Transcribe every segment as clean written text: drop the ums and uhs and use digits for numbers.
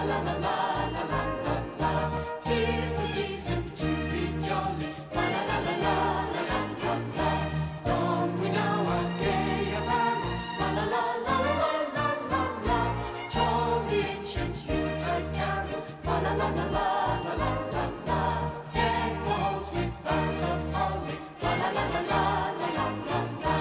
la la la la la la la. 'Tis the season to be jolly. La la la la la la la la la. Don we now our gay apparel. La la la la la la la la. Troll the ancient Yuletide carol. La la la la la la la la la. Deck the halls with boughs of holly. La la la la la la la la la.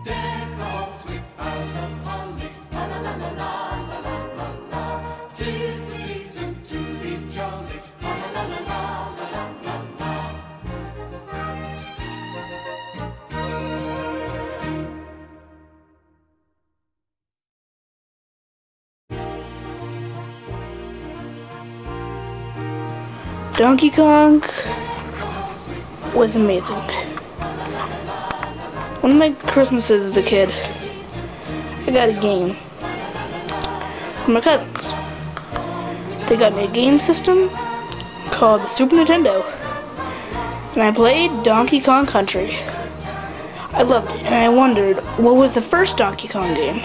Deck the halls with boughs of holly. La la la la la la la la la. 'Tis the season to be jolly. La la la la la la la la la. Donkey Kong was amazing. One of my Christmases as a kid, I got a game from my cousins. They got me a game system called the Super Nintendo, and I played Donkey Kong Country. I loved it, and I wondered what was the first Donkey Kong game.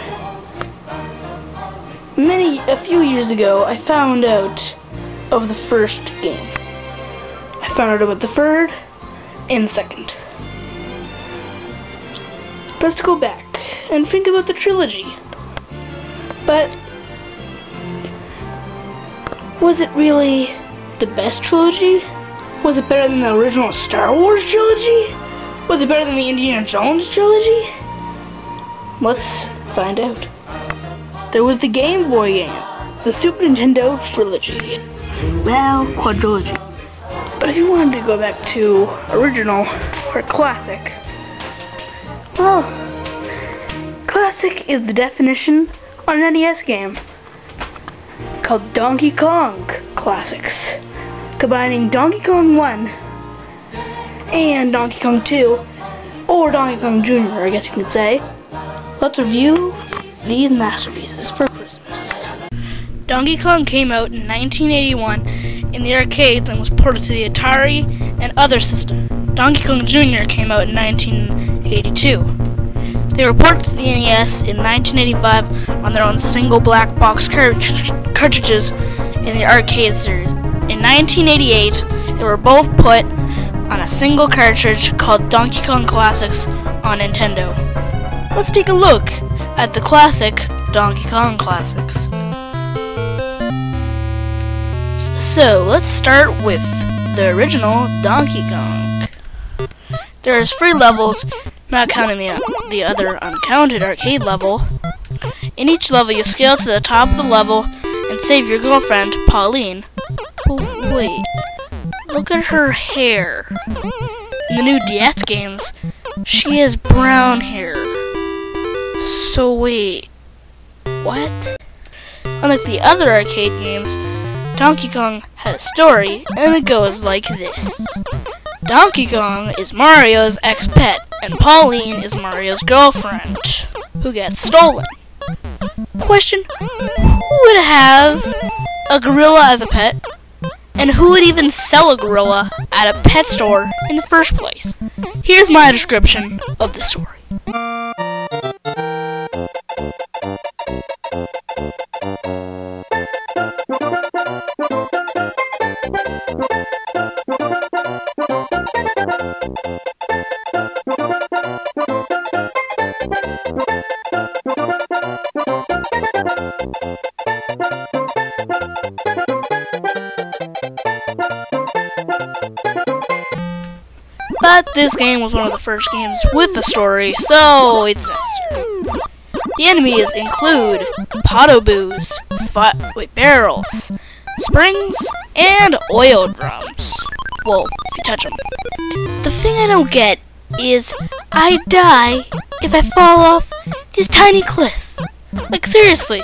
A few years ago, I found out of the first game. I found out about the third and second. Let's go back and think about the trilogy. But was it really the best trilogy? Was it better than the original Star Wars trilogy? Was it better than the Indiana Jones trilogy? Let's find out. There was the Game Boy game, the Super Nintendo trilogy, well, quadrilogy. But if you wanted to go back to original or classic, well, classic is the definition on an NES game called Donkey Kong Classics, combining Donkey Kong 1 and Donkey Kong 2, or Donkey Kong Jr., I guess you could say. Let's review these masterpieces for Christmas. Donkey Kong came out in 1981 in the arcades and was ported to the Atari and other systems. Donkey Kong Jr. came out in 1982. They were ported to the NES in 1985 on their own single black box cartridges in the arcade series. In 1988, they were both put on a single cartridge called Donkey Kong Classics on Nintendo. Let's take a look at the classic Donkey Kong Classics. So, let's start with the original Donkey Kong. There's 3 levels, not counting the other uncounted arcade level. In each level, you scale to the top of the level and save your girlfriend, Pauline. But wait, look at her hair. In the new DS games, she has brown hair. So wait, what? Unlike the other arcade games, Donkey Kong had a story, and it goes like this. Donkey Kong is Mario's ex-pet, and Pauline is Mario's girlfriend, who gets stolen. Question, who would have a gorilla as a pet? And who would even sell a gorilla at a pet store in the first place? Here's my description of the story. But this game was one of the first games with a story, so it's necessary. The enemies include Potoboos, barrels, springs, and oil drums. Well, if you touch them. The thing I don't get is I die if I fall off this tiny cliff. Like, seriously.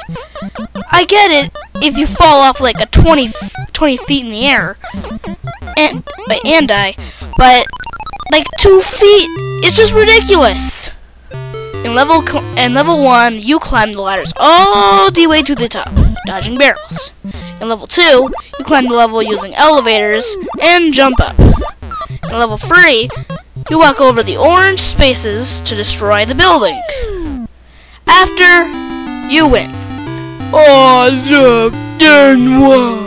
I get it if you fall off like a 20 feet in the air and die, but like 2 feet. It's just ridiculous. In level 1, you climb the ladders all the way to the top, dodging barrels. In level 2, you climb the level using elevators and jump up. In level 3, you walk over the orange spaces to destroy the building. After, you win. Oh, look, then wow.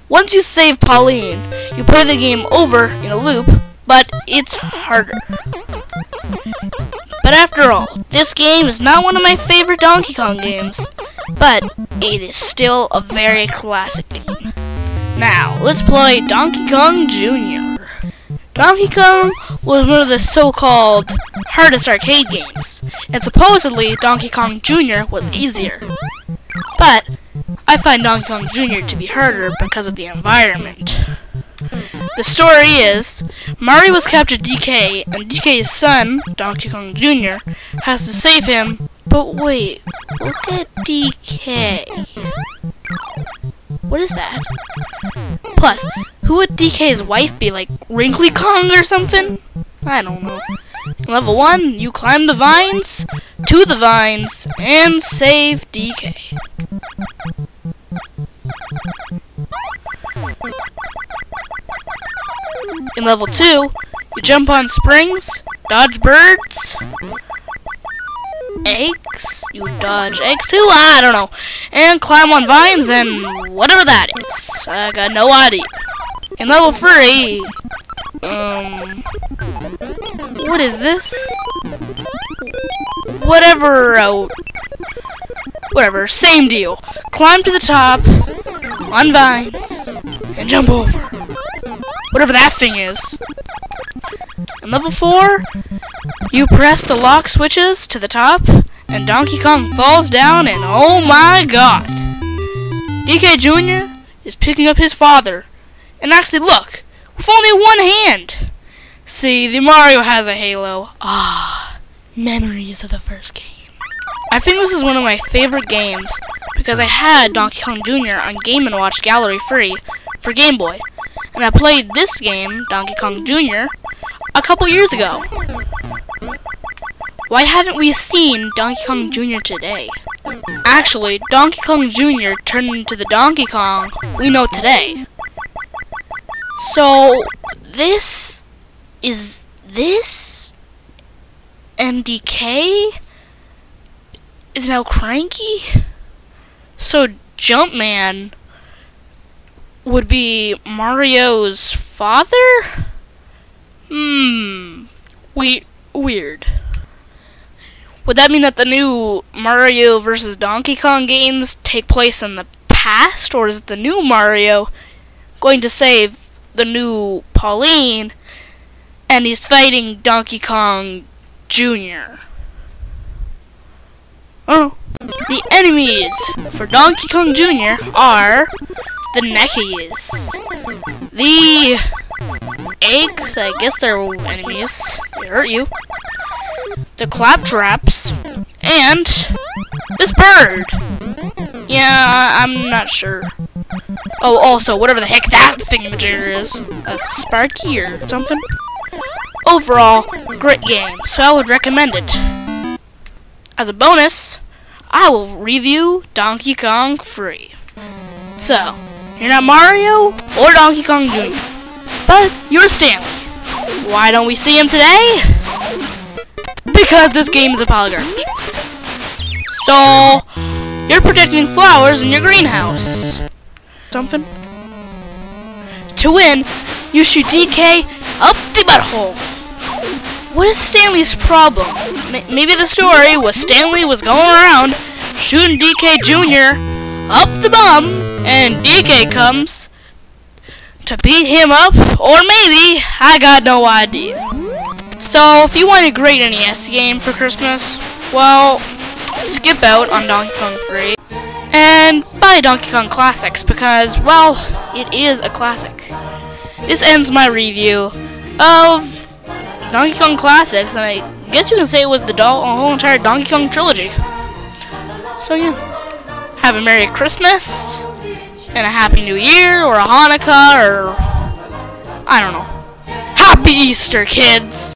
Once you save Pauline, you play the game over in a loop, but it's harder. But after all, this game is not one of my favorite Donkey Kong games, but it is still a very classic game. Now, let's play Donkey Kong Jr. Donkey Kong was one of the so-called hardest arcade games, and supposedly Donkey Kong Jr. was easier. But I find Donkey Kong Jr. to be harder because of the environment. The story is, Mario has captured DK, and DK's son, Donkey Kong Jr., has to save him. But wait, look at DK. What is that? Plus, who would DK's wife be, like Wrinkly Kong or something? I don't know. In level 1, you climb the vines, to the vines, and save DK. In level 2, you jump on springs, dodge birds, eggs, you dodge eggs too, I don't know, and climb on vines and whatever that is. I got no idea. In level 3, what is this? Whatever, same deal. Climb to the top, on vines, and jump over. Whatever that thing is. In level 4, you press the lock switches to the top, and Donkey Kong falls down, and oh my god! DK Jr. is picking up his father. And actually, look, with only one hand! See, the Mario has a halo. Ah, memories of the first game. I think this is one of my favorite games, because I had Donkey Kong Jr. on Game & Watch Gallery Free for Game Boy. And I played this game, Donkey Kong Jr., a couple years ago. Why haven't we seen Donkey Kong Jr. today? Actually, Donkey Kong Jr. turned into the Donkey Kong we know today. So, this MDK is now cranky? So, Jumpman would be Mario's father? Weird. Would that mean that the new Mario vs. Donkey Kong games take place in the past? Or is the new Mario going to save the new Pauline and he's fighting Donkey Kong Jr.? Oh, the enemies for Donkey Kong Jr. are the Neckies. The eggs, I guess they're enemies. They hurt you. The Claptraps. And this bird. Yeah, I'm not sure. Oh, also, whatever the heck that thingamajigger is. A Sparky or something. Overall, great game, so I would recommend it. As a bonus, I will review Donkey Kong free. So, you're not Mario or Donkey Kong Jr., but you're Stanley. Why don't we see him today? Because this game is a pile of garbage. So, you're protecting flowers in your greenhouse. Something? To win, you shoot DK up the butthole. What is Stanley's problem? Maybe the story was Stanley was going around shooting DK Jr. up the bum, and DK comes to beat him up, or maybe, I got no idea. So, if you want a great NES game for Christmas, well, skip out on Donkey Kong Free, and buy Donkey Kong Classics, because, well, it is a classic. This ends my review of Donkey Kong Classics, and I guess you can say it was the whole entire Donkey Kong trilogy. So yeah, have a Merry Christmas, and a Happy New Year, or a Hanukkah, or I don't know. Happy Easter, kids!